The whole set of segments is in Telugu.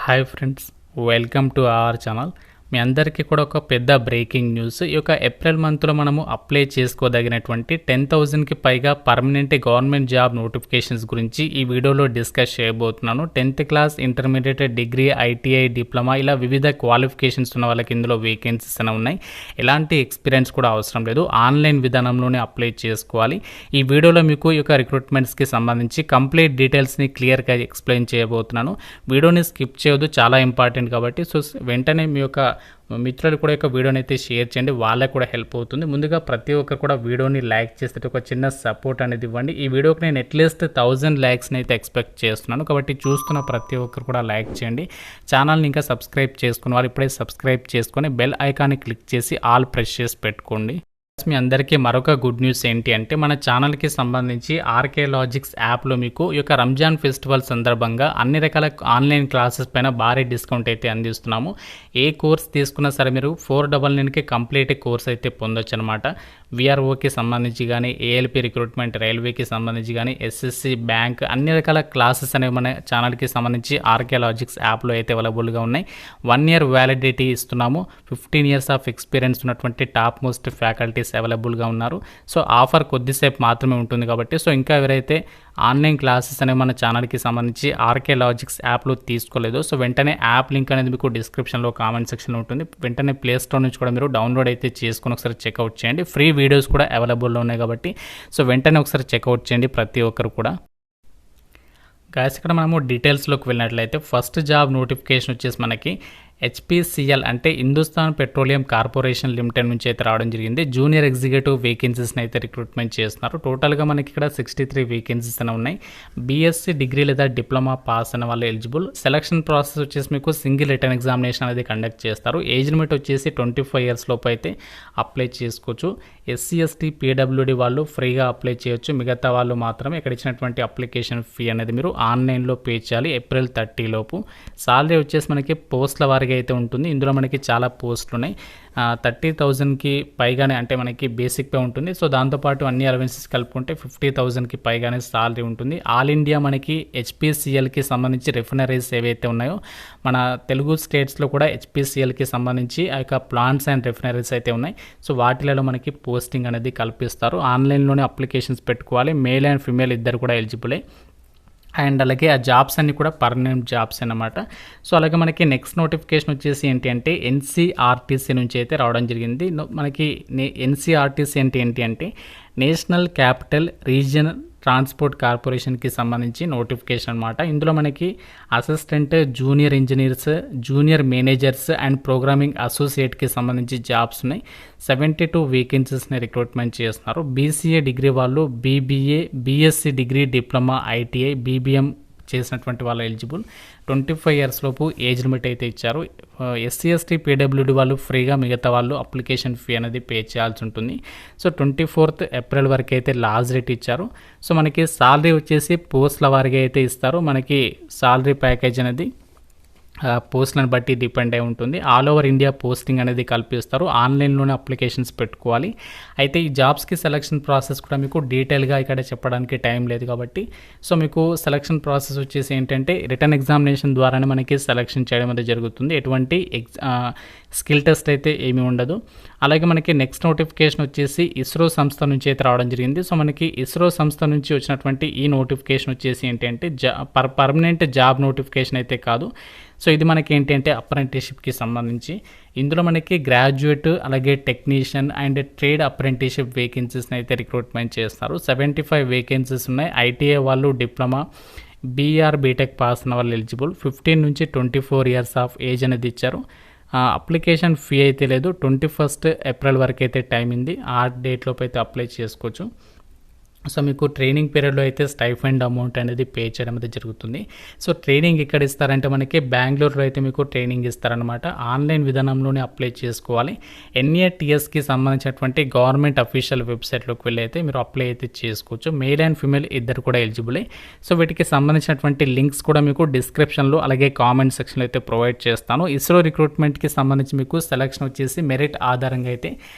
Hi friends, welcome to our channel. మీ అందరికీ కూడా ఒక పెద్ద బ్రేకింగ్ న్యూస్. ఈ యొక్క ఏప్రిల్ మంత్లో మనము అప్లై చేసుకోదగినటువంటి 10,000కి పైగా పర్మనెంట్ గవర్నమెంట్ జాబ్ నోటిఫికేషన్స్ గురించి ఈ వీడియోలో డిస్కస్ చేయబోతున్నాను. 10th class, intermediate, degree, ITI, diploma ఇలా వివిధ క్వాలిఫికేషన్స్ ఉన్న వాళ్ళకి ఇందులో వేకెన్సీస్ అనేవి ఉన్నాయి. ఎలాంటి ఎక్స్పీరియన్స్ కూడా అవసరం లేదు, ఆన్లైన్ విధానంలోనే అప్లై చేసుకోవాలి. ఈ వీడియోలో మీకు ఈ యొక్క రిక్రూట్మెంట్స్కి సంబంధించి కంప్లీట్ డీటెయిల్స్ని క్లియర్గా ఎక్స్ప్లెయిన్ చేయబోతున్నాను. వీడియోని స్కిప్ చేయొద్దు, చాలా ఇంపార్టెంట్ కాబట్టి. సో వెంటనే మీ యొక్క మిత్రులు కూడా యొక్క వీడియోని అయితే షేర్ చేయండి, వాళ్ళకు కూడా హెల్ప్ అవుతుంది. ముందుగా ప్రతి ఒక్కరు కూడా వీడియోని లైక్ చేస్తే ఒక చిన్న సపోర్ట్ అనేది ఇవ్వండి. ఈ వీడియోకి నేను అట్లీస్ట్ 1000 లైక్స్ని అయితే ఎక్స్పెక్ట్ చేస్తున్నాను కాబట్టి చూస్తున్న ప్రతి ఒక్కరు కూడా లైక్ చేయండి. ఛానల్ని ఇంకా సబ్స్క్రైబ్ చేసుకున్న వాళ్ళు ఇప్పుడే సబ్స్క్రైబ్ చేసుకొని బెల్ ఐకాన్ని క్లిక్ చేసి ఆల్ ప్రెస్ చేసి పెట్టుకోండి. మీ అందరికీ మరొక గుడ్ న్యూస్ ఏంటి అంటే, మన ఛానల్కి సంబంధించి ఆర్కేలాజిక్స్ యాప్లో మీకు ఈ యొక్క రంజాన్ ఫెస్టివల్ సందర్భంగా అన్ని రకాల ఆన్లైన్ క్లాసెస్ పైన భారీ డిస్కౌంట్ అయితే అందిస్తున్నాము. ఏ కోర్స్ తీసుకున్నా సరే మీరు 499కి కంప్లీట్ కోర్స్ అయితే పొందొచ్చు అనమాట. విఆర్ఓకి సంబంధించి కానీ, ఏఎల్పి రిక్రూట్మెంట్, రైల్వేకి సంబంధించి కానీ, ఎస్ఎస్సి, బ్యాంక్ అన్ని రకాల క్లాసెస్ అనేవి మన ఛానల్కి సంబంధించి ఆర్కేలాజిక్స్ యాప్లో అయితే అవైలబుల్గా ఉన్నాయి. 1 year వ్యాలిడిటీ ఇస్తున్నాము. 15 years ఆఫ్ ఎక్స్పీరియన్స్ ఉన్నటువంటి టాప్ మోస్ట్ ఫ్యాకల్టీస్ అవైలబుల్గా ఉన్నారు. సో ఆఫర్ కొద్దిసేపు మాత్రమే ఉంటుంది కాబట్టి, సో ఇంకా ఎవరైతే ఆన్లైన్ క్లాసెస్ అనేవి మన ఛానల్కి సంబంధించి ఆర్కేలాజిక్స్ యాప్లో తీసుకోలేదు, సో వెంటనే యాప్ లింక్ అనేది మీకు డిస్క్రిప్షన్లో కామెంట్ సెక్షన్లో ఉంటుంది. వెంటనే ప్లే స్టోర్ నుంచి కూడా మీరు డౌన్లోడ్ అయితే చేసుకొని ఒకసారి చెక్అవుట్ చేయండి. ఫ్రీ వీడియోస్ కూడా అవైలబుల్లో ఉన్నాయి కాబట్టి సో వెంటనే ఒకసారి చెక్అవుట్ చేయండి ప్రతి ఒక్కరు కూడా. గాయస్, ఇక్కడ మనము డీటెయిల్స్లోకి వెళ్ళినట్లయితే ఫస్ట్ జాబ్ నోటిఫికేషన్ వచ్చేసి మనకి హెచ్పిసిఎల్ అంటే హిందుస్థాన్ పెట్రోలియం కార్పొరేషన్ లిమిటెడ్ నుంచి అయితే రావడం జరిగింది. జూనియర్ ఎగ్జిక్యూటివ్ వేకెన్సీస్ని అయితే రిక్రూట్మెంట్ చేస్తున్నారు. టోటల్గా మనకి ఇక్కడ 63 వేకెన్సీస్ అనేవి ఉన్నాయి. బీఎస్సీ డిగ్రీ లేదా డిప్లొమా పాస్ అనే వాళ్ళు ఎలిజిబుల్. సెలక్షన్ ప్రాసెస్ వచ్చేసి మీకు సింగిల్ రిటర్న్ ఎగ్జామినేషన్ అనేది కండక్ట్ చేస్తారు. ఏజ్ లిమిట్ వచ్చేసి 25 years లోపు అయితే అప్లై చేసుకోవచ్చు. ఎస్సీ, ఎస్టీ, పీడబ్ల్యూడి వాళ్ళు ఫ్రీగా అప్లై చేయొచ్చు. మిగతా వాళ్ళు మాత్రమే ఇక్కడ ఇచ్చినటువంటి అప్లికేషన్ ఫీ అనేది మీరు ఆన్లైన్లో పే చేయాలి April 30 లోపు. సాలరీ వచ్చేసి మనకి పోస్టుల వారికి అయితే ఉంటుంది. ఇందులో మనకి చాలా పోస్టులు ఉన్నాయి. 30,000కి పైగానే అంటే మనకి బేసిక్ పే ఉంటుంది. సో దాంతోపాటు అన్ని అలవెన్సెస్ కలుపుకుంటే 50,000కి పైగానే సాలరీ ఉంటుంది. ఆల్ ఇండియా మనకి హెచ్పిసిఎల్కి సంబంధించి రిఫైనరీస్ ఏవైతే ఉన్నాయో మన తెలుగు స్టేట్స్లో కూడా హెచ్పిసిఎల్కి సంబంధించి ఆ యొక్క ప్లాంట్స్ అండ్ రిఫైనరీస్ అయితే ఉన్నాయి. సో వాటిలలో మనకి పోస్టింగ్ అనేది కల్పిస్తారు. ఆన్లైన్లోనే అప్లికేషన్స్ పెట్టుకోవాలి. మేల్ అండ్ ఫిమేల్ ఇద్దరు కూడా ఎలిజిబులే. అండ్ అలాగే ఆ జాబ్స్ అన్నీ కూడా పర్మనెంట్ జాబ్స్ అన్నమాట. సో అలాగే మనకి నెక్స్ట్ నోటిఫికేషన్ వచ్చేసి ఏంటి అంటే ఎన్సీఆర్టీసీ నుంచి అయితే రావడం జరిగింది. మనకి ఎన్సీఆర్టీసీ ఏంటి అంటే నేషనల్ క్యాపిటల్ రీజియన్ ట్రాన్స్పోర్ట్ కార్పొరేషన్కి సంబంధించి నోటిఫికేషన్ అనమాట. ఇందులో మనకి assistant, junior engineers, junior managers and programming అసోసియేట్కి సంబంధించి జాబ్స్ ఉన్నాయి. 72 వేకెన్సీస్ని రిక్రూట్మెంట్ చేస్తున్నారు. బీసీఏ డిగ్రీ వాళ్ళు, BBA, BSc degree, diploma, ITI, BBM చేసినటువంటి వాళ్ళు ఎలిజిబుల్. 25 years లోపు ఏజ్ లిమిట్ అయితే ఇచ్చారు. ఎస్సీ, ఎస్టీ, పీడబ్ల్యూడి వాళ్ళు ఫ్రీగా, మిగతా వాళ్ళు అప్లికేషన్ ఫీ అనేది పే చేయాల్సి ఉంటుంది. సో 24th April వరకు అయితే లాస్ట్ డేట్ ఇచ్చారు. సో మనకి సాలరీ వచ్చేసి పోస్టుల వారిగా అయితే ఇస్తారు. మనకి సాలరీ ప్యాకేజ్ అనేది పోస్టులను బట్టి డిపెండ్ అయి ఉంటుంది. ఆల్ ఓవర్ ఇండియా పోస్టింగ్ అనేది కల్పిస్తారు. ఆన్లైన్లోనే అప్లికేషన్స్ పెట్టుకోవాలి. అయితే ఈ జాబ్స్కి సెలక్షన్ ప్రాసెస్ కూడా మీకు డీటెయిల్గా ఇక్కడ చెప్పడానికి టైం లేదు కాబట్టి, సో మీకు సెలక్షన్ ప్రాసెస్ వచ్చేసి ఏంటంటే రిటర్న్ ఎగ్జామినేషన్ ద్వారానే మనకి సెలక్షన్ చేయడం అనేది జరుగుతుంది. ఎటువంటి స్కిల్ టెస్ట్ అయితే ఏమీ ఉండదు. అలాగే మనకి నెక్స్ట్ నోటిఫికేషన్ వచ్చేసి ఇస్రో సంస్థ నుంచి అయితే రావడం జరిగింది. సో మనకి ఇస్రో సంస్థ నుంచి వచ్చినటువంటి ఈ నోటిఫికేషన్ వచ్చేసి ఏంటంటే పర్మనెంట్ జాబ్ నోటిఫికేషన్ అయితే కాదు. సో ఇది మనకి ఏంటంటే అప్రెంటిస్షిప్కి సంబంధించి ఇందులో మనకి గ్రాడ్యుయేట్, అలాగే టెక్నీషియన్ అండ్ ట్రేడ్ అప్రెంటిస్షిప్ వేకెన్సీస్ని అయితే రిక్రూట్మెంట్ చేస్తారు. 75 వేకెన్సీస్ ఉన్నాయి. ఐటీఐ వాళ్ళు, డిప్లొమా, బీఆర్, బీటెక్ పాస్ ఉన్న వాళ్ళు ఎలిజిబుల్. 15 నుంచి 24 years ఆఫ్ ఏజ్ అనేది ఇచ్చారు. అప్లికేషన్ ఫీ అయితే లేదు. 21st April వరకు అయితే టైం ఉంది. ఆ డేట్లోపు అయితే అప్లై చేసుకోవచ్చు. సో మీకు ట్రైనింగ్ పీరియడ్లో అయితే స్టైఫండ్ అమౌంట్ అనేది పే చేయడం అయితే జరుగుతుంది. సో ట్రైనింగ్ ఎక్కడ ఇస్తారంటే మనకి బెంగళూరులో అయితే మీకు ట్రైనింగ్ ఇస్తారనమాట. ఆన్లైన్ విధానంలోనే అప్లై చేసుకోవాలి. ఎన్ఏటిఎస్కి సంబంధించినటువంటి గవర్నమెంట్ అఫీషియల్ వెబ్సైట్లోకి వెళ్ళి అయితే మీరు అప్లై అయితే చేసుకోవచ్చు. మేల్ అండ్ ఫిమేల్ ఇద్దరు కూడా ఎలిజిబులే. సో వీటికి సంబంధించినటువంటి లింక్స్ కూడా మీకు డిస్క్రిప్షన్లో అలాగే కామెంట్ సెక్షన్లో అయితే ప్రొవైడ్ చేస్తాను. ఇస్రో రిక్రూట్మెంట్కి సంబంధించి మీకు సెలక్షన్ వచ్చేసి మెరిట్ ఆధారంగా అయితే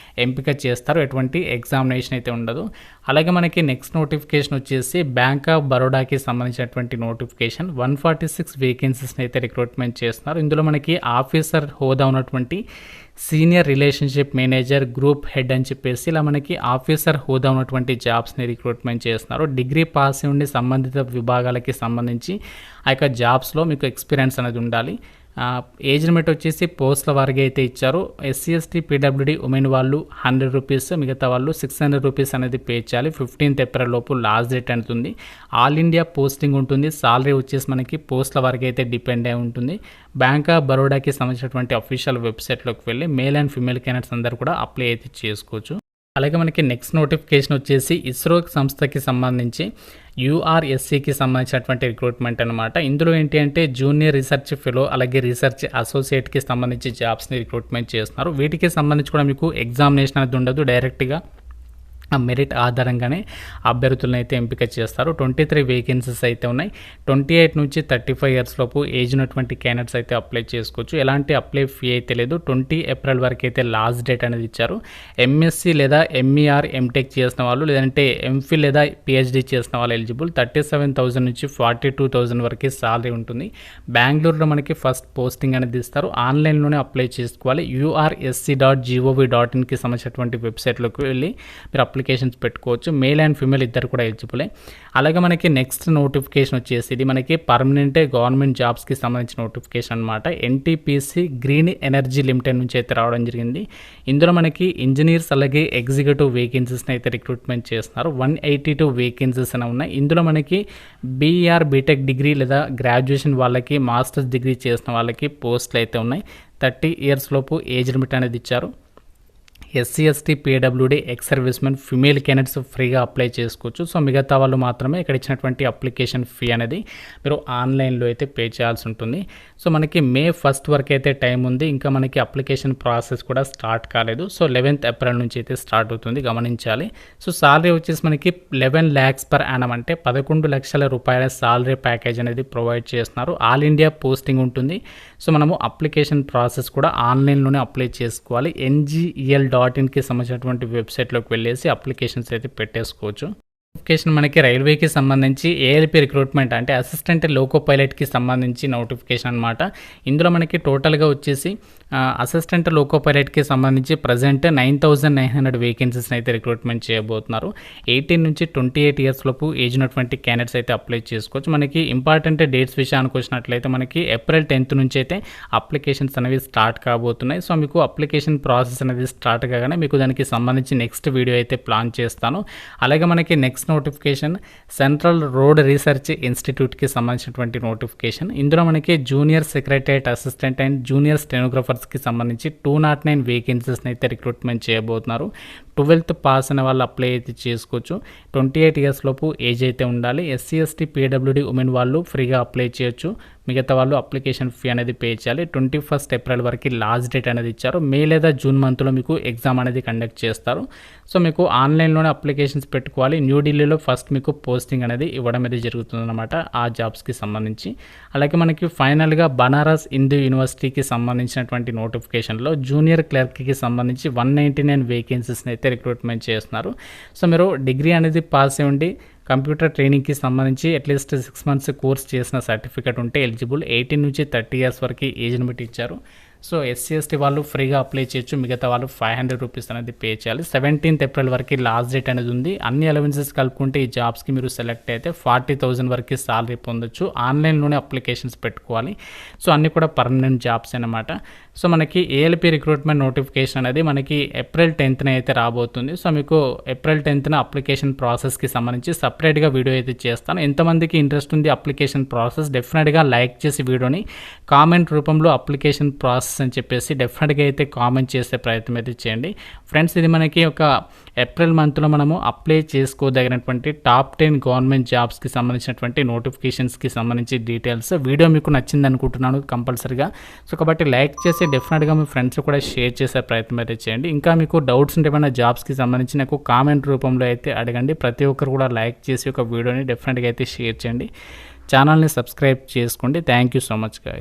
ఎంపిక చేస్తారు. ఎటువంటి ఎగ్జామినేషన్ అయితే ఉండదు. అలాగే మనకి నెక్స్ట్ నోటిఫికేషన్ వచ్చేసి బ్యాంక్ ఆఫ్ బరోడాకి సంబంధించినటువంటి నోటిఫికేషన్ 146 వేకెన్సీస్ని అయితే రిక్రూట్మెంట్ చేస్తున్నారు. ఇందులో మనకి ఆఫీసర్ హోదా ఉన్నటువంటి senior relationship manager, group head అని చెప్పేసి ఇలా మనకి ఆఫీసర్ హోదా ఉన్నటువంటి జాబ్స్ని రిక్రూట్మెంట్ చేస్తున్నారు. డిగ్రీ పాస్ ఉండి సంబంధిత విభాగాలకి సంబంధించి ఆ యొక్క జాబ్స్లో మీకు ఎక్స్పీరియన్స్ అనేది ఉండాలి. ఏజ్ లిమిట్ వచ్చేసి పోస్టుల వారికి అయితే ఇచ్చారు. ఎస్సీ ఎస్టీ పీడబ్ల్యూడీ ఉమెన్ వాళ్ళు 100 రూపీస్, మిగతా వాళ్ళు 600 రూపీస్ అనేది పే చేయాలి. 15th ఏప్రిల్ లోపు లాస్ట్ డేట్ ఉంటుంది. ఆల్ ఇండియా పోస్టింగ్ ఉంటుంది. సాలరీ వచ్చేసి మనకి పోస్టుల వారికి అయితే డిపెండ్ అయి ఉంటుంది. బ్యాంక్ ఆఫ్ బరోడాకి సంబంధించినటువంటి అఫీషియల్ వెబ్సైట్లోకి వెళ్ళి మేల్ అండ్ ఫిమేల్ క్యాండిడేట్స్ అందరూ కూడా అప్లై అయితే చేసుకోవచ్చు. అలాగే మనకి నెక్స్ట్ నోటిఫికేషన్ వచ్చేసి ఇస్రో సంస్థకి సంబంధించి URSCకి సంబంధించినటువంటి రిక్రూట్మెంట్ అనమాట. ఇందులో ఏంటి అంటే జూనియర్ రీసెర్చ్ ఫెలో అలాగే రీసెర్చ్ అసోసియేట్కి సంబంధించి జాబ్స్ని రిక్రూట్మెంట్ చేస్తున్నారు. వీటికి సంబంధించి కూడా మీకు ఎగ్జామినేషన్ అనేది ఉండదు. డైరెక్ట్గా మెరిట్ ఆధారంగానే అభ్యర్థులను అయితే ఎంపిక చేస్తారు. 23 వేకెన్సీస్ అయితే ఉన్నాయి. 28 నుంచి 35 ఇయర్స్ లోపు ఏజ్ ఉన్నటువంటి క్యాండిడేట్స్ అయితే అప్లై చేసుకోవచ్చు. ఎలాంటి అప్లై ఫీ అయితే లేదు. 20 ఏప్రిల్ వరకు అయితే లాస్ట్ డేట్ అనేది ఇచ్చారు. MSc లేదా MER MTech చేసిన వాళ్ళు, లేదంటే MPhil లేదా PhD చేసిన వాళ్ళు ఎలిజిబుల్. 37,000 నుంచి 42,000 వరకు సాలరీ ఉంటుంది. బెంగళూరులో మనకి ఫస్ట్ పోస్టింగ్ అనేది ఇస్తారు. ఆన్లైన్లోనే అప్లై చేసుకోవాలి. URSC.gov.inకి సంబంధించినటువంటి వెబ్సైట్లోకి వెళ్ళి మీరు అప్లికేషన్స్ పెట్టుకోవచ్చు. మేల్ అండ్ ఫిమేల్ ఇద్దరు కూడా ఎలిజిబులే. అలాగే మనకి నెక్స్ట్ నోటిఫికేషన్ వచ్చేసి ఇది మనకి పర్మనెంట్ గవర్నమెంట్ జాబ్స్కి సంబంధించిన నోటిఫికేషన్ అనమాట. NTPC గ్రీన్ ఎనర్జీ లిమిటెడ్ నుంచి అయితే రావడం జరిగింది. ఇందులో మనకి ఇంజనీర్స్ అలాగే ఎగ్జిక్యూటివ్ వేకెన్సీస్ని అయితే రిక్రూట్మెంట్ చేస్తున్నారు. 182 వేకెన్సీస్ అని ఉన్నాయి. ఇందులో మనకి BR బీటెక్ డిగ్రీ లేదా గ్రాడ్యుయేషన్ వాళ్ళకి, మాస్టర్స్ డిగ్రీ చేసిన వాళ్ళకి పోస్టులు అయితే ఉన్నాయి. 30 ఇయర్స్ లోపు ఏజ్ లిమిట్ అనేది ఇచ్చారు. SC ST PWD ex servicemen female candidates ఫ్రీగా అప్లై చేసుకోవచ్చు. సో మిగతా వాళ్ళు మాత్రమే ఇక్కడ ఇచ్చినటువంటి అప్లికేషన్ ఫీ అనేది మీరు ఆన్లైన్లో అయితే పే చేయాల్సి ఉంటుంది. సో మనకి May 1st వరకు అయితే టైం ఉంది. ఇంకా మనకి అప్లికేషన్ ప్రాసెస్ కూడా స్టార్ట్ కాలేదు. సో 11th ఏప్రిల్ నుంచి అయితే స్టార్ట్ అవుతుంది, గమనించాలి. సో సాలరీ వచ్చేసి మనకి 11 lakhs per annum అంటే 11 లక్షల రూపాయల సాలరీ ప్యాకేజ్ అనేది ప్రొవైడ్ చేస్తున్నారు. ఆల్ ఇండియా పోస్టింగ్ ఉంటుంది. సో మనము అప్లికేషన్ ప్రాసెస్ కూడా ఆన్లైన్లోనే అప్లై చేసుకోవాలి. NGEL.inకి సంబంధించినటువంటి వెబ్సైట్లోకి వెళ్ళేసి అప్లికేషన్స్ అయితే పెట్టేసుకోవచ్చు. నోటిఫికేషన్ మనకి రైల్వేకి సంబంధించి ALP రిక్రూట్మెంట్ అంటే అసిస్టెంట్ లోకో పైలట్కి సంబంధించి నోటిఫికేషన్ అనమాట. ఇందులో మనకి టోటల్గా వచ్చేసి అసిస్టెంట్ లోకో పైలట్కి సంబంధించి ప్రజెంట్ 9,900 వేకెన్సీస్ని అయితే రిక్రూట్మెంట్ చేయబోతున్నారు. 18 నుంచి 28 ఇయర్స్ లోపు ఏజ్ ఉన్నటువంటి క్యాండిడేట్స్ అయితే అప్లై చేసుకోవచ్చు. మనకి ఇంపార్టెంట్ డేట్స్ విషయానికి వచ్చినట్లయితే మనకి April 10th నుంచి అయితే అప్లికేషన్స్ అనేవి స్టార్ట్ కాబోతున్నాయి. సో మీకు అప్లికేషన్ ప్రాసెస్ అనేది స్టార్ట్ కాగానే మీకు దానికి సంబంధించి నెక్స్ట్ వీడియో అయితే ప్లాన్ చేస్తాను. అలాగే మనకి next notification central road research ఇన్స్టిట్యూట్కి సంబంధించినటువంటి నోటిఫికేషన్. ఇందులో మనకి junior secretariat assistant and junior స్టెనోగ్రాఫర్స్కి సంబంధించి 209 వేకెన్సీస్ని అయితే రిక్రూట్మెంట్ చేయబోతున్నారు. 12th పాస్ అనే వాళ్ళు అప్లై అయితే చేసుకోవచ్చు. 28 ఇయర్స్ లోపు ఏజ్ అయితే ఉండాలి. ఎస్సీ ఎస్టీ పీడబ్ల్యూడీ ఉమెన్ వాళ్ళు ఫ్రీగా అప్లై చేయొచ్చు. మిగతా వాళ్ళు అప్లికేషన్ ఫీ అనేది పే చేయాలి. 21st ఏప్రిల్ వరకు లాస్ట్ డేట్ అనేది ఇచ్చారు. మే లేదా జూన్ మంత్లో మీకు ఎగ్జామ్ అనేది కండక్ట్ చేస్తారు. సో మీకు ఆన్లైన్లోనే అప్లికేషన్స్ పెట్టుకోవాలి. న్యూఢిల్లీలో ఫస్ట్ మీకు పోస్టింగ్ అనేది ఇవ్వడం అనేది జరుగుతుందన్నమాట ఆ జాబ్స్కి సంబంధించి. అలాగే మనకి ఫైనల్గా బనారస్ హిందూ యూనివర్సిటీకి సంబంధించినటువంటి నోటిఫికేషన్లో జూనియర్ క్లర్క్కి సంబంధించి 199 వేకెన్సీస్ని అయితే రిక్రూట్మెంట్ చేస్తున్నారు. సో మీరు డిగ్రీ అనేది పాస్ అయ్యండి, కంప్యూటర్ ట్రైనింగ్కి సంబంధించి అట్లీస్ట్ 6 months కోర్స్ చేసిన సర్టిఫికేట్ ఉంటే ఎలిజిబుల్. 18 నుంచి 30 ఇయర్స్ వరకు ఏజ్ లిమిట్ ఇచ్చారు. సో ఎస్సీ ఎస్టీ వాళ్ళు ఫ్రీగా అప్లై చేయొచ్చు. మిగతా వాళ్ళు 500 రూపీస్ అనేది పే చేయాలి. 17th ఏప్రిల్ వరకు లాస్ట్ డేట్ అనేది ఉంది. అన్ని అలవెన్సెస్ కలుపుకుంటే ఈ జాబ్స్కి మీరు సెలెక్ట్ అయితే 40,000 వరకు సాలరీ పొందొచ్చు. ఆన్లైన్లోనే అప్లికేషన్స్ పెట్టుకోవాలి. సో అన్నీ కూడా పర్మనెంట్ జాబ్స్ అన్నమాట. సో మనకి ALP రిక్రూట్మెంట్ నోటిఫికేషన్ అనేది మనకి April 10th అయితే రాబోతుంది. సో మీకు April 10th అప్లికేషన్ ప్రాసెస్కి సంబంధించి సపరేట్గా వీడియో అయితే చేస్తాను. ఎంతమందికి ఇంట్రెస్ట్ ఉంది అప్లికేషన్ ప్రాసెస్ డెఫినెట్గా లైక్ చేసి వీడియోని కామెంట్ రూపంలో అప్లికేషన్ ప్రాసెస్ అని చెప్పేసి డెఫినెట్గా అయితే కామెంట్ చేసే ప్రయత్నం అయితే చేయండి. ఫ్రెండ్స్, ఇది మనకి ఒక ఏప్రిల్ మంత్లో మనము అప్లై చేసుకోదగినటువంటి టాప్ 10 గవర్నమెంట్ జాబ్స్కి సంబంధించినటువంటి నోటిఫికేషన్స్కి సంబంధించి డీటెయిల్స్. వీడియో మీకు నచ్చింది అనుకుంటున్నాను కంపల్సరీగా. సో కాబట్టి లైక్ చేసి డెఫినెట్గా మీ ఫ్రెండ్స్ కూడా షేర్ చేసే ప్రయత్నం అయితే చేయండి. ఇంకా మీకు డౌట్స్ ఉంటే ఏమైనా జాబ్స్కి సంబంధించి నాకు కామెంట్ రూపంలో అయితే అడగండి. ప్రతి ఒక్కరు కూడా లైక్ చేసి ఒక వీడియోని డెఫినెట్గా అయితే షేర్ చేయండి. ఛానల్ని సబ్స్క్రైబ్ చేసుకోండి. Thank you so much guys.